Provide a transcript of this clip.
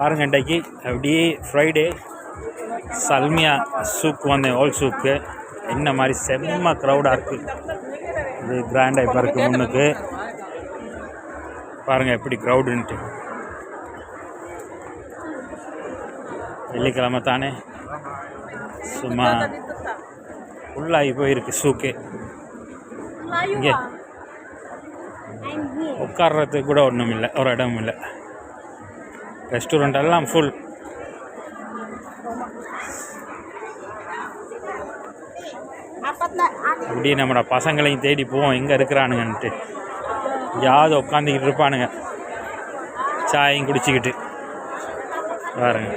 பாருங்க, இன்றைக்கு அப்படியே ஃப்ரைடே சல்மியா சூக்கு வந்தேன். ஓல்ட் சூக்கு என்ன மாதிரி செம்ம க்ரௌடாக இருக்குது. இது கிராண்ட் இப்போ இருக்குது. முன்னுக்கு பாருங்கள் எப்படி க்ரௌடுன்ட்டு. வெள்ளிக்கிழமை தானே சும்மா ஃபுல்லாகி போயிருக்கு சூக்கு. இங்கே உட்கார்றதுக்கு கூட ஒன்றும் இல்லை, ஒரு இடமும் இல்லை. ரெஸ்டாரண்ட் எல்லாம் ஃபுல். அப்படியே நம்மளோட பசங்களையும் தேடி போவோம் எங்கே இருக்கிறானுங்கன்ட்டு. யாவது உட்காந்துக்கிட்டு இருப்பானுங்க சாயம் குடிச்சிக்கிட்டு. பாருங்க.